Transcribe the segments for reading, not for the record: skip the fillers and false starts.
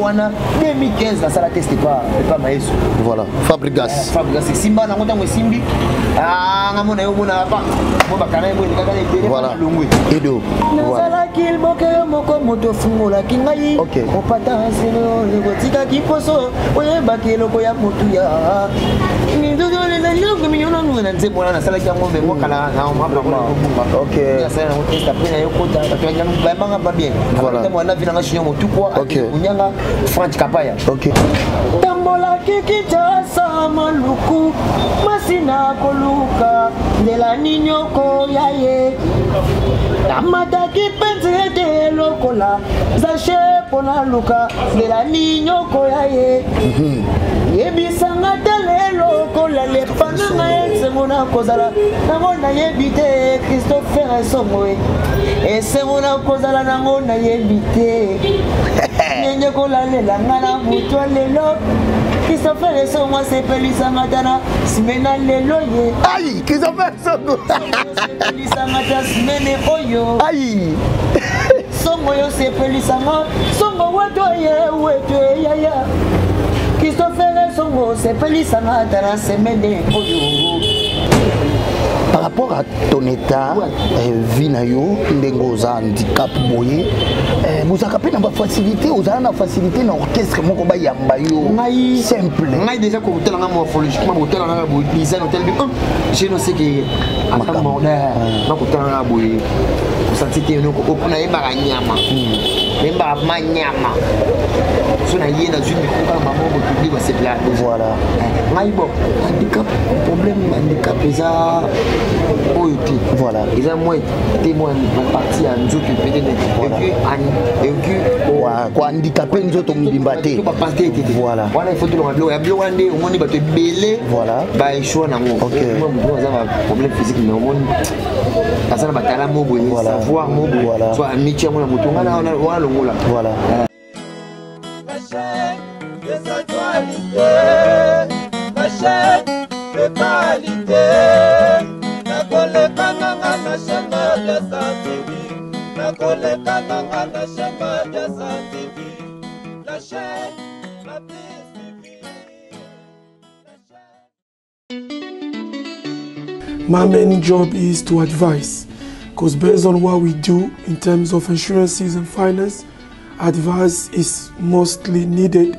wana 2015 na sala test pas Maeso. Voilà, Fabregas. Fabregas simba na ngota simbi. Ah ngamona yo mona pa. Mo bakana mo ndika na tele voilà. Edo. Voilà. Kil boke moko moto fungola kingai. OK. Opata sino ngotika kiposo oye bakelo ko ya motu ya. Ni dodo les alliés comme yon nous na nzebo na sala ki ngombe mo kala na mo. OK. Ya sala na test après na yo kota to ya ngombe manga pas bien. Voilà. Moi na vina ngashio motu kwa. OK. Unyanga Franch Kapaya. OK. Tambola kikita sama luku masina koluka ndela ninyoko yaye namata kipenze de lokola zache pona luka ndela ninyoko yaye yebisanga tele lokola le pananga etsemona kozala nango na yebite Christopher Songoe esemona kozala nango na yebite nyenye kolalela ngana mutwa lelo Christopher Songo sepelisa matana simena lelo ye Aïe, Christopher Songo sepelisa matana simene oyo aïe Songo yo sepelisa nga Songo weto yaya Christopher Songo sepelisa matana simene oyo. Par rapport à ton état, Vinayo, Ndengoza, handicap, boye, vous avez une facilité, vous avez une facilité dans l'orchestre, mon combat yambayo, simple. Moi déjà quand vous êtes morphologiquement, vous êtes dans le design, je ne sais que à temps moderne, ma kutana boye, vous sentez que nous on a eba nyama, eba manyama. Si on a yé dans une micro, maman vous dit c'est plat. Voilà. Maïbo, handicap, problème handicap ça. Voilà. Ils ont moins témoin de partie à nous autres peut-être et puis quoi handicapé nous autres on dit batté. Voilà. Voilà il faut tout le monde. Il y a besoin de on dit battre belé. Voilà. Bah il choix na moi. OK. Moi on a un problème physique mais on ça na batala mo boy savoir mo boy. Soit amitié mo na moto ngana on a longola. Voilà. Ma chaîne des actualités. Ma chaîne de qualité. My main job is to advise, because based on what we do in terms of insurances and finance, advice is mostly needed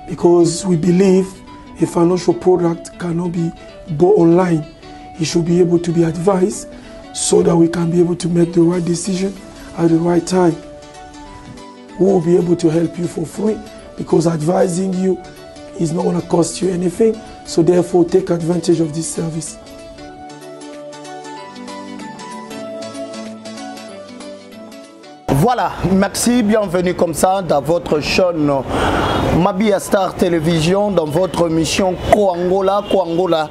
because we believe a financial product cannot be bought online. It should be able to be advised so that we can be able to make the right decision at the right time. We will be able to help you for free because advising you is not going to cost you anything. So therefore, take advantage of this service. Voilà, merci, bienvenue comme ça dans votre chaîne Mabia Star Télévision, dans votre mission Koangola. Koangola,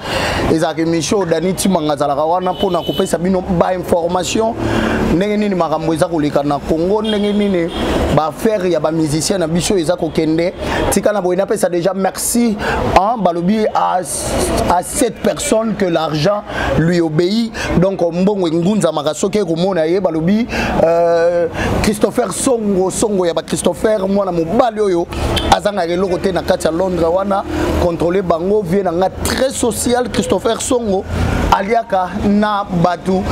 les émissions d'Aniti Mangazalawana pour nous couper sabino ba information. N'engeni makambo eza koleka na Congo, n'engeni ba faire ya ba musicien na biso eza kokende. Tika na boina pesa déjà merci hein balobi à cette personne que l'argent lui obéit. Donc mbongo ngunza makasoke ko mona ye balobi Christopher Songo ya ba Christopher mwana mobali oyo azanga eloko te na kati ya Londres wana contrôler bango vie na nga très social Christopher Songo aliaka na batu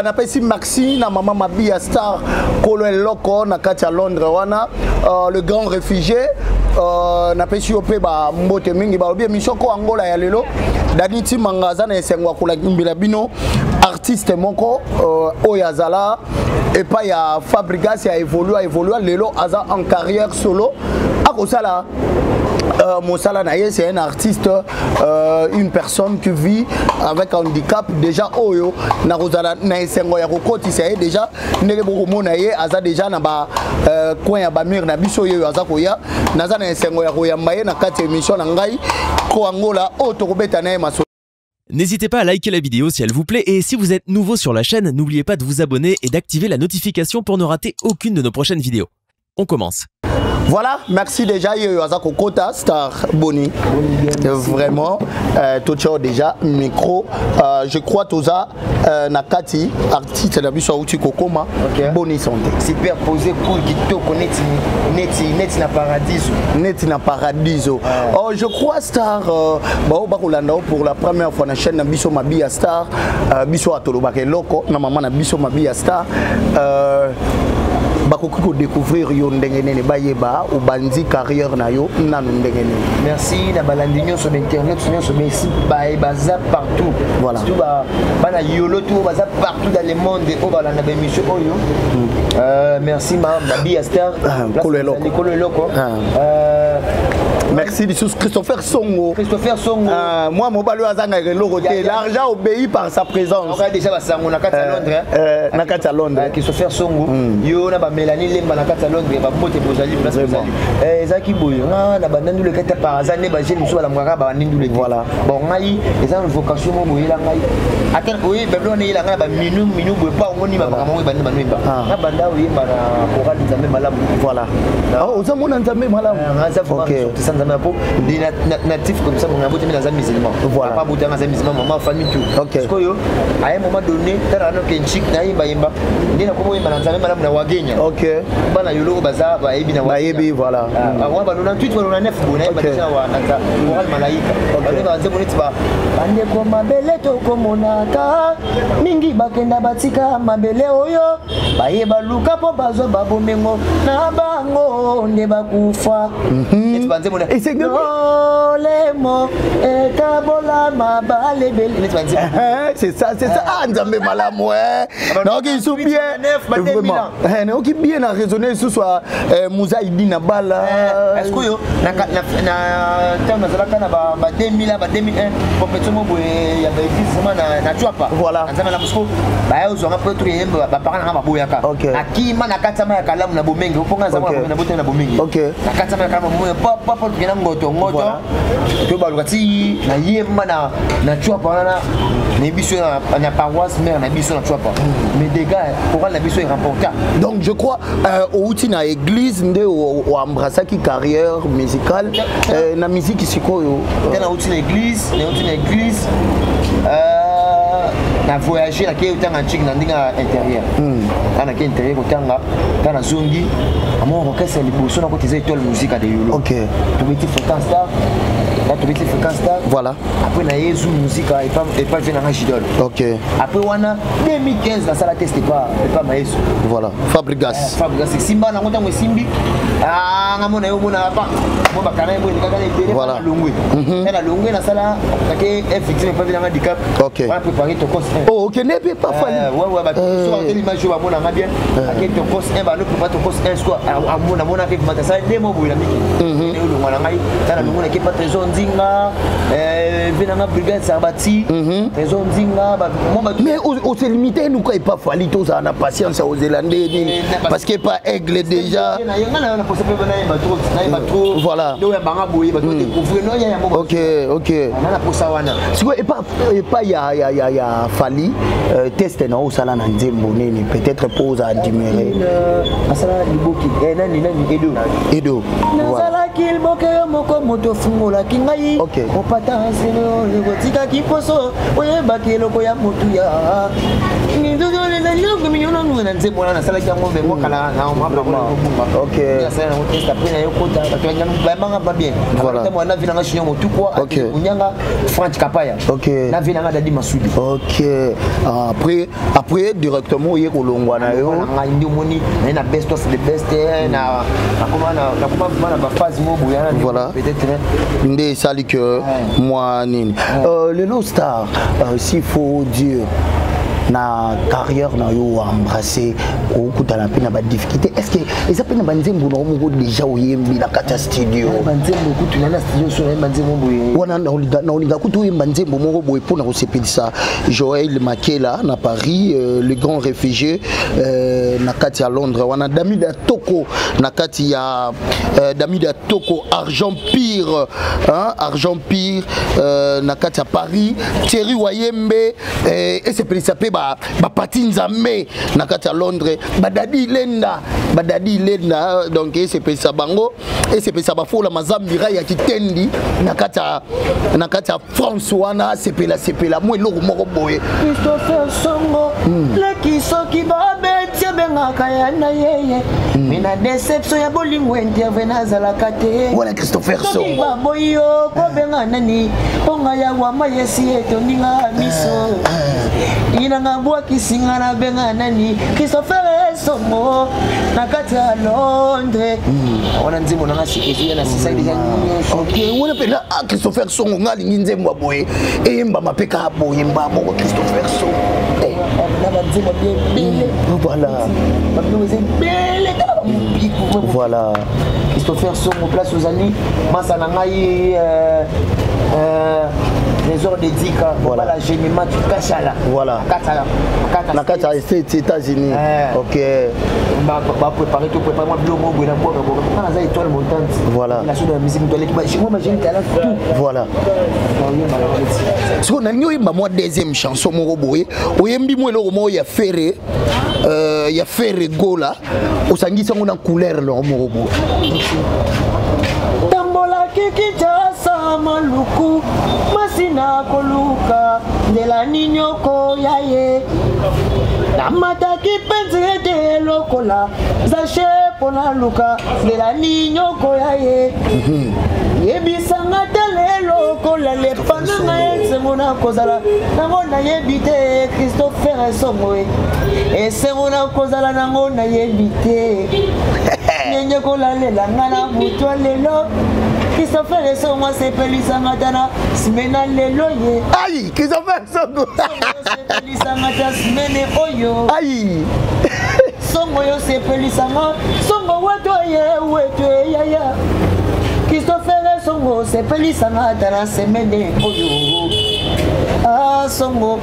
na pesi Maxi na mama Mabia Star kolo eloko na kati ya Londres wana le grand réfugié na pesi ope ba mbote mingi ba obi mission ko Angola ya lelo Daniti Mangaza na esengwa kula kimbila bino artiste moko oyazala et pas ya Fabregas a évolué lelo aza en carrière solo akosala Monsala Naye c'est un artiste une personne qui vit avec un handicap déjà oyo na rozala na esengo ya kokoti c'est déjà ndenge boko mona ye aza déjà na ba coin ya ba mur na biso yo aza koya naza na esengo ya koyamba ye na kati émission na ngai ko Angola o tokobeta na maso. N'hésitez pas à liker la vidéo si elle vous plaît et si vous êtes nouveau sur la chaîne, n'oubliez pas de vous abonner et d'activer la notification pour ne rater aucune de nos prochaines vidéos. On commence. Voilà, merci déjà Yoazako Kota Star Boni. Vraiment Tocho déjà micro je crois Toza Nakati artiste la biso outi kokoma Boni santé. Superposé pour kitoko net na paradiso. Net na paradiso. Oh je crois Star ba kolanda pour la première fois na chaîne na biso Mabia Star biso atoloba ke loko na maman na biso Mabia Star bakoki ko découvrir yo ndenge nene bayeba ou bandi carrière na yo nanu ndenge nene. Merci na balandinyo sur internet sur merci baza partout. Voilà. Tout bana yolo tout baza partout dans le monde au balanda ba émission oyo. Merci Mabia Star. Koleloko. Merci Bisous Christopher Songo. Christopher Songo. Moi mon balo azanga logo te l'argent obéit par sa présence. On a déjà basango na kati à Londres. Na kati à Londres. Christopher Songo. Yo na ba Mélanie Lemba na kati à Londres ba moté bozali place bozali. Ezaki boyo na ba nandu le kati par hasard ne ba jeune so ba la mwaka ba nindu le. Voilà. Bon ngai eza vocation mo boyela ngai. Atel oyi beblo ne ila ngai ba minu boy pa ngoni ba makambo ba nima noimba. Na banda oyi ba na koral nzambe malamu. Voilà. Oh oza mona nzambe malamu. OK. Natif comme ça, on a voté dans un musulman. Voilà. Pas voté dans un musulman, maman, famille, tout. Ok. Parce que à un moment donné, tu as un kenchik, tu as un bayimba. Tu as un madame na wagenya. Ok. Bana yolo baza ba ebi na wagenya. Voilà. Avant ba nona tweet ba nef bona ba déjà wa nata moral malaika. Ba ba nze boneti ba bande ko mabele to ko monaka mingi bakenda batika mabele oyo bayeba luka po bazo babomengo na bango nde bakufa. Et c'est que c'est ça, c'est ça. Ah, Nzambe malamu, ouais. Non, qui sont bien, vraiment. Non, qui bien a raisonné ce soit Mouzaïdi na bala. Est-ce que yo na terme na zalaka na ba 2000 ba 2001 compétition bo ya ba effectivement na tuapa. Voilà. Nzambe la musko ba yo zonga peut trouver ba parana na ba boyaka. Akima na katama ya kalamu na bomengi, uponga nzambe na bote na bomengi. OK. Na katama ya kalamu mo papa tukena ngoto to balukati na yemba na tuapa na biso na paroisse mère na biso na tuapa. Mais des gars pour la biso est remporta. Donc je crois au na église nde o embrasser qui carrière musicale na musique sikoyo. Na outi na église, na voyager na ke utanga chik na ndinga intérieur. Ana ke intérieur utanga kana zongi amo orchestre liboso na ko teza étoile musique de yolo. OK. To biti fréquence là. Là to biti fréquence là. Voilà. Après na yezu musique et pas venir en Gidol. OK. Après wana 2015 la sala test pas maestro. Voilà. Fabrigas. Fabrigas Simba na ngota mo Simbi. Ah ngamona yo mona pa. Mo bakana mo ndika kana ibere voilà. Longwe. Na longwe na sala take effectivement pas venir en handicap. OK. On va préparer ton course. Oh, OK, n'est pas fallu. Ouais, bah sur l'image va mona bien. Avec ton course 1 va le préparer ton course 1 soit à mona arrive matin ça démo boy la miki. Et le mona ngai, ça la mona qui pas trésor ndinga venanga brigade Sarbati. Trésor ndinga mais on s'est limité nous quoi pas fallu tout ça na patience aux Zélandais parce que pas aigle déjà. Voilà. OK. C'est quoi et pas ya fallu test na au sala na nzembo nini peut-être pose à admirer. Asala liboki nani Edo. Voilà. OK. Tika kiposo oye bakelo ko ya mutu ya ngizo na loko minyono na nzembo na sala kya ngombe mo kala na OK. Ya sala na testa pena yo kota batwanya ba manga ba bien. Voilà. Temo na vina ngashinyo mutu kwa unyanga Franch Kapaya. OK. Na vina nga dadi Masudi. OK. Après directement ye kolongwa na yo. Na ndi moni na best of the best na comment ba phase mo boyana. Voilà. Peut-être ndé sali que moi nini. Le Low Star s'il faut dire na carrière na yo embrasser au kutana pe na ba difficulté est-ce que eza pe na banzembo na mo déjà oyembi na kata studio banzembo kutuna na studio so na banzembo boye wana na olinga kutu oyemba nzembo moko boye pona ko sepelisa Joël Makela na Paris le grand réfugié na kati ya Londres wana Damida Toko na kati ya Damida Toko Argent Pire na kati ya Paris Thierry Wayembe et sepelisa pe bapati nzambe na kati ya Londres badadi lenda donc c'est pesa bango et c'est pesa bafola mazambira ya kitendi na kati ya France wana sepela mo eloko moko boye Christopher Songo leki soki babetia bengaka ya na yeye mina deception ya bolingo intervena zalaka te voilà Christopher Songo baboyo ko benga nani ponga ya wama yesi eto ninga miso ina ngabwa kisinga na benga nani Christopher Songo na kati ya Londres wana nzimo na sikezi na sisa deja ok wala pela Christopher Songo ngali nzembo boye eyemba mapeka boye mbamo Christopher Songo voilà Christopher Songo place aux années Masanangaï les ordres d'édika voilà la généma du Kachala voilà la Kachala c'est États-Unis ok bah préparer tout préparer moi blomo boina bois quand la étoile montante voilà la chose de la musique doit l'équipe chez moi j'ai talent tout voilà ce qu'on a eu moi deuxième chanson mon boy oyembi moi le mo ya ferré gola osangisa ngona couleur le mo boy tambola kiki jasa maluku masina koluka ndela ninyoko yaye namata kipenzi de lokola zache pona luka ndela ninyoko yaye yebisanga tele lokola le pananga esemona kozala nango na yebite Christopher Songo esemona kozala nango na yebite nyenye kolalela ngana butwa lelo Christopher Songo sepelisa matana simena lelo ye aïe Christopher Songo sepelisa matana simene oyo aïe Songo yo sepelisa ma Songo weto yaya Christopher Songo sepelisa matana simene oyo ah Songo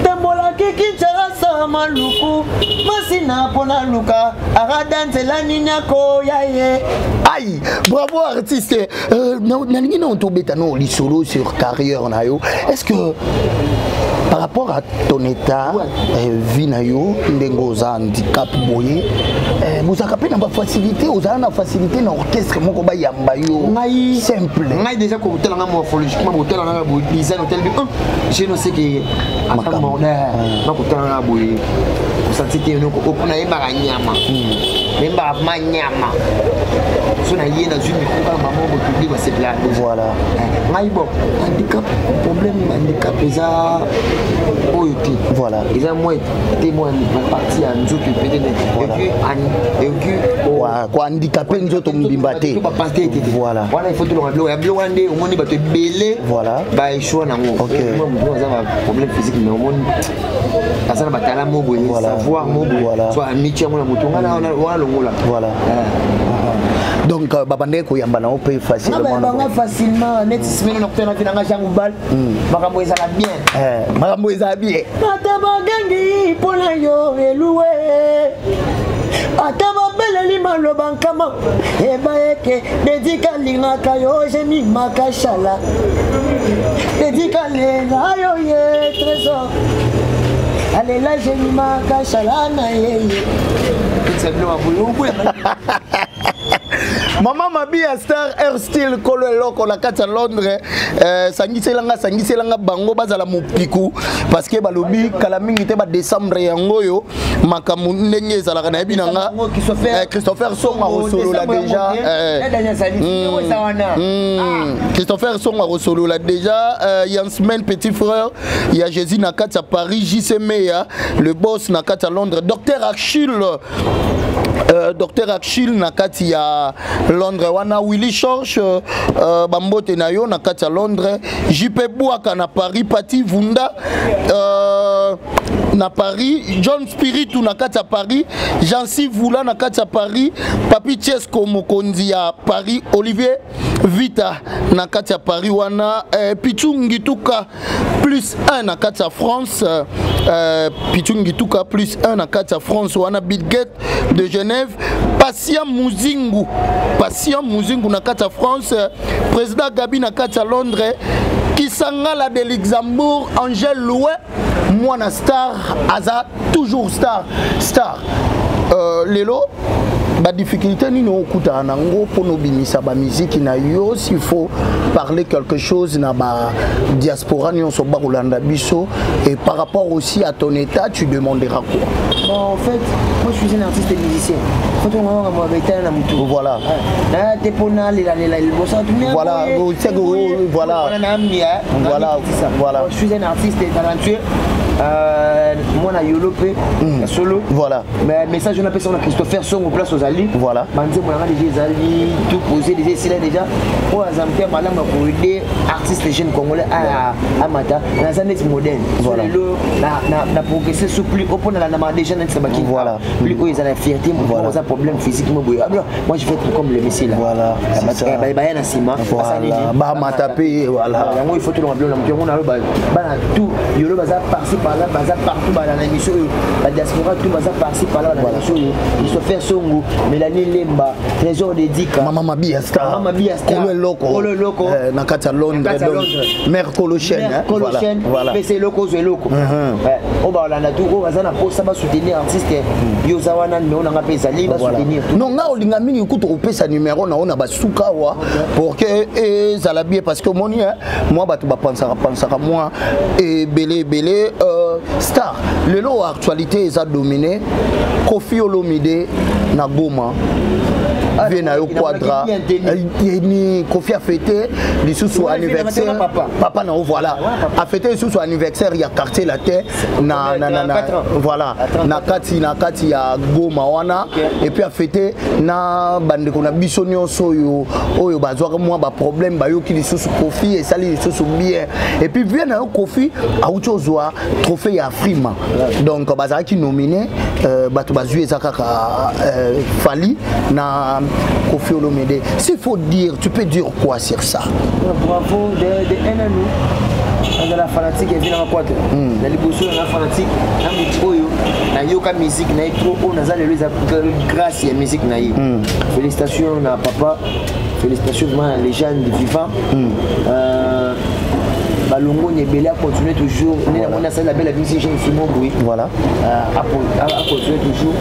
tembola kiki jasa maluku masina pona luka aradanzela ninyako yaye aïe bravo artiste nalingi na ontobeta no lisolo sur carrière na yo est-ce que par rapport à ton état vie na yo ndengo za handicap boye vous avez na facilité aux na facilité na orchestre moko ba yamba yo ngai simple ngai déjà ko hôtel nga morphologiquement hôtel nga bo design hôtel bi je ne sais que ata moderne na ko tana boye ko sentite no ko na yeba nyama memba manyama so na yena zumi ko ka maman bo public ba c'est là voilà ngai bon handicap problème handicap eza oyote voilà eza moi témoin na partie à nzoto peut-être et puis quoi handicapé nzoto mbimba te voilà voilà il faut tout le ya bilo wande au monde bato belé voilà ba échoua nango OK moi ça va problème physique mais au monde ça va tala mobo savoir mobo soit amitié moi mutunga na wana longola voilà donc babande ko yamba na ope facilement na facilement net semaine na kutana vina nga jangu bal makambo ezala bien makambo ezala bien atabagangi pona yo eluwe atababeleli maloba nkama ebayeke dedikalingaka yo jemi makashala dedikalela yo ye trésor alela jemi makashala na yeye Maman Mabia Star Air Style kolo eloko na kati ya Londres sangiselanga bango bazala mopiku parce que balobi kala mingi te ba décembre yango yo makamu ndenge ezalaka na yebinanga Christopher Songo resolola déjà Christopher Songo resolola déjà Yansmen petit frère il y a Jésus na kati ya Paris JC Meya le boss na kati ya Londres Docteur Achille na kati ya Londres wana Willy Church bambote na yo na kati ya Londres JP Bouaka na Paris Pati Vunda na Paris John Spiritu na kati ya Paris Jancy Vula na kati ya Paris Papi Chesco mokonzi ya Paris Olivier Vita na kati ya Paris wana Pichungituka plus 1 na kati ya France Pichungituka plus 1 na kati ya France wana Bill Gates de Genève Patient Muzingu na kati ya France président Gabi na kati ya Londres Kisangala de Luxembourg Angèle Loué moi na star aza toujours star lelo ba difficulté ni no kuta nango pour no bimisa ba musique na yo s'il faut parler quelque chose na ba diaspora ni on so ba Rolanda biso et par rapport aussi à ton état tu demanderas quoi? Bon, en fait moi je suis un artiste et musicien. Quand on va moi avec na mutu. Voilà. Na tepona la bossa tout bien. Voilà, voilà. Voilà. Je suis un artiste et talentueux. Moi na yolo pe solo. Voilà. Mais message on appelle ça Christopher Song au place aux Ali. Voilà. Bandé moi déjà Ali tout posé déjà pour azamper madame pour aider artistes et jeunes congolais à mata dans un net moderne. Voilà. Na progresser sous plus au point na ma déjà net sabaki. Voilà. Plus où ils ont la fierté moi un problème physique moi moi je fais comme le messie là. Voilà. Ba na sima. Ba mata pe voilà. Moi il faut tout le monde on a tout yolo baza par-ci par-là baza partout dans l'émission la diaspora tout baza par-ci par-là dans l'émission il se fait songo Mélanie Lemba trésor de Dika Mama Mabia Star Kolo Loko na kata Londres Mère Colochen voilà mais c'est loko on va là tout on va na pour ça va soutenir artiste yozawana mais on a pas ezali va soutenir non nga olinga mingi kuto opesa numéro na ona basuka wa pour que ezala bien parce que moi batu ba pensaka moi et belé star lelo actualité eza dominé Koffi Olomide na Goma vient na yo quadra ni Koffi a fêté les sous anniversaire papa na voilà a fêté les sous anniversaire il y a quartier la terre na voilà na kati ya Goma wana et puis a fêté na bande ko na biso nyonso oyo bazwa moi ba problème ba yo ki les sous Koffi et sali les sous bien et puis vient na yo Koffi a uchozwa trophée ya Afrima donc bazaki qui nominé bato bazui ezakaka Fali na Koffi Olomide. S'il faut dire, tu peux dire quoi sur ça? Bravo de un an nous. On a la fanatique et vient en quoi? La liboso la fanatique, na mutoyo, na yoka musique na trop on a zalé grâce à musique na yi. Félicitations na papa, félicitations à les jeunes vivants. Balongo Nyebele a continué toujours. On a ça la belle musique Simon Boui. Voilà. A continué toujours.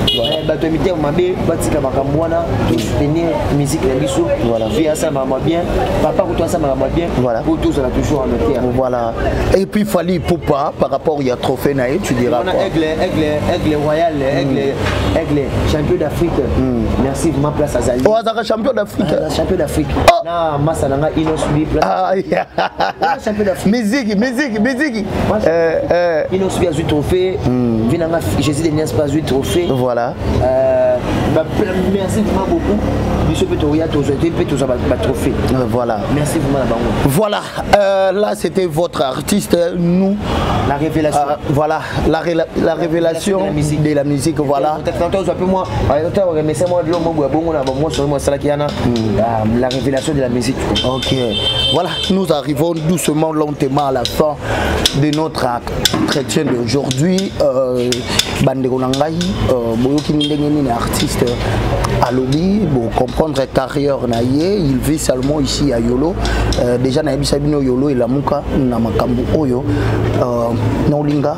Batomité on m'a bien batika bakamwana pour soutenir musique la biso. Voilà. Via ça m'a bien. Papa pour toi ça m'a bien. Voilà. Pour tous ça a toujours en noté. Voilà. Et puis Fali Poupa par rapport il y a trophée naïe tu diras quoi? Aigle royal, aigle champion d'Afrique. Merci ma place à Zali. Oh Azara champion d'Afrique. Champion d'Afrique. Na Masananga Inosbi place. Ah champion d'Afrique. Musique. Il a suivi 8 trophées. Jésus de Nias pas 8 trophées. Voilà. Merci vraiment beaucoup. Monsieur Petoria, tous les trophées. Voilà. Merci vraiment. Voilà. Là, c'était votre artiste. Nous. La révélation. Voilà. La révélation de la musique. Voilà. La révélation de la musique. Ok. Voilà. Nous arrivons doucement, lentement à la fin de notre entretien d'aujourd'hui. Bandeko Nangai, Boyoki Ndengeni est artiste à Lobby, pour comprendre la carrière naïe, il vit seulement ici à Yolo. Déjà na Sabino Yolo et la Muka na Makambu Oyo. Nolinga,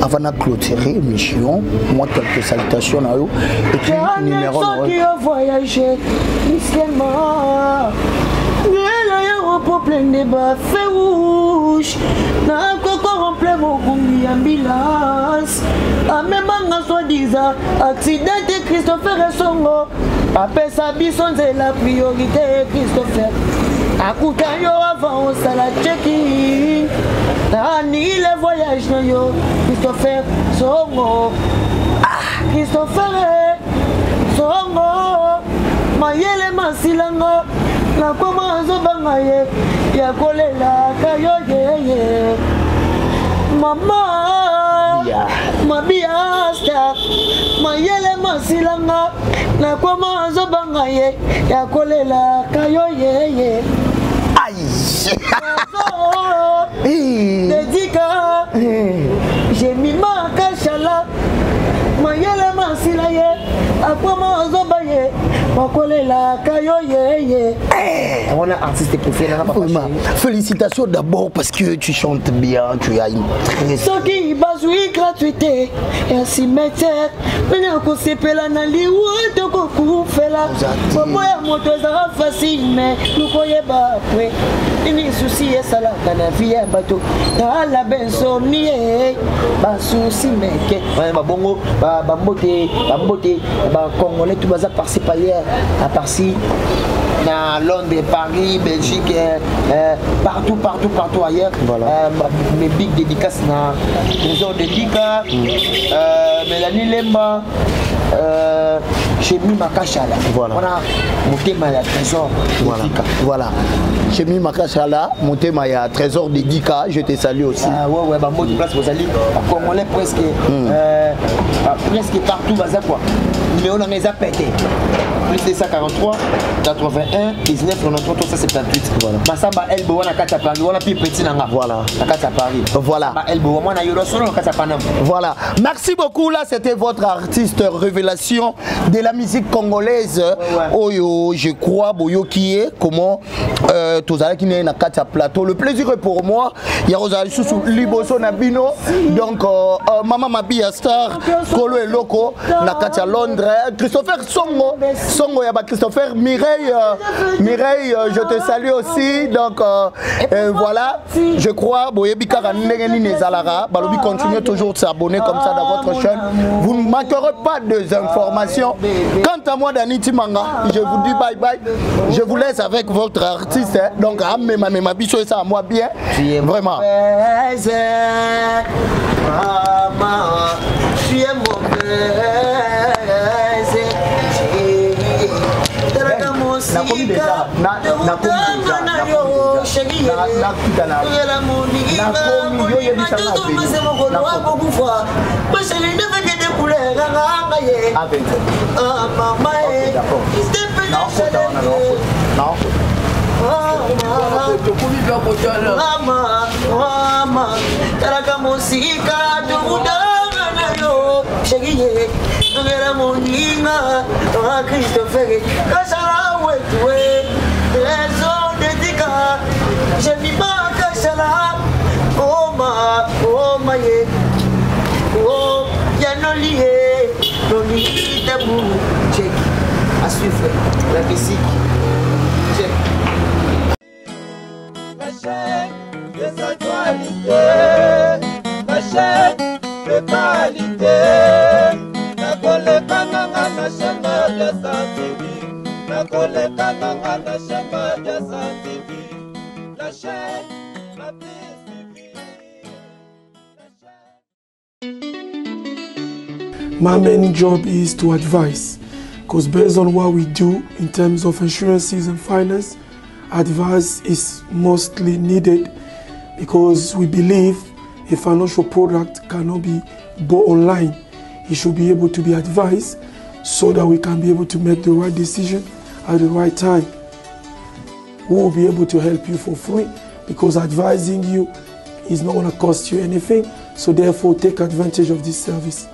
avant de clôturer l'émission, moi quelques salutations à eux. Et puis numéro 1. Qui a voyagé, pour plein de bafés rouges, n'a encore rempli mon combi ambulance. A même en soi-disant, accident de Christopher et Songo. Après sa bison, c'est la priorité, Christopher. A coûté avant, on s'est la check-in. Ni le voyage, yo, Christopher Songo. Christopher Songo. Mayele Masilango. La commence bangaye ya kolela kayo ye mama mabia sta mayele masilanga la commence bangaye ya kolela kayo ye aïe dedika j'ai mis ma cachala mayele masilaye a commence baye On a artiste préféré. Félicitations d'abord parce que tu chantes bien, tu as une très... Soki bazui gratuité et si metteur on ko sepela na liwa to ko kufela bobo ya moto za facile mais nous koyeba après ini souci esala kana vie bato ta la bensomni ba souci meke ba bongo ba mbote ba congolais tout baza participer à parci dans Londres, Paris, Belgique, partout ailleurs. Voilà. Mes big dédicaces dans Trésor de Dika, Mélanie Lemba, chez Makachala. Voilà. On a monté ma Trésor de Dika. Voilà. Chez Makachala, monté ma Trésor de Dika, je te salue aussi. Ouais, bah moi, place vous allez, Congolais presque partout, quoi. Mais on en a pété. Plus de 143, 81, 19, 93, 378. Voilà. Masamba Elbo, on a 4 à Paris, on a plus petit nanga. Voilà. On a 4 à Paris. Voilà. Elbo, on a eu le son, on a 4 à Panam. Voilà. Merci beaucoup. Là, c'était votre artiste révélation de la musique congolaise. Oyo, je crois, Boyo qui est, comment, tous allez qui n'est na 4 à plateau. Le plaisir est pour moi. Il y a Rosalie Soussou, Liboso Nabino. Donc, Maman Mabia Star, Kolo et Loco, na 4 à Londres. Christopher Songo, Yaba Christopher, Mireille, je te salue aussi. Donc voilà, je crois, Boyebika Ranengeni Nezalara, Balobi continue toujours de s'abonner comme ça dans votre chaîne. Vous ne manquerez pas des informations. Quant à moi, Danity Manga, je vous dis bye bye. Je vous laisse avec votre artiste. Donc, ma bicho et ça à moi bien. Vraiment. Tu es mon Christopher, je vis ma cachala, oh ma ye, oh y'a no lié, no lié d'amour, check, à suivre la musique, check. Ma chaîne des actualités, ma chaîne de qualité, na koleka nanga na chama de santé, na koleka nanga na chama de santé. My main job is to advise, because based on what we do in terms of insurances and finance, advice is mostly needed because we believe a financial product cannot be bought online. It should be able to be advised so that we can be able to make the right decision at the right time. We will be able to help you for free because advising you is not going to cost you anything. So therefore, take advantage of this service.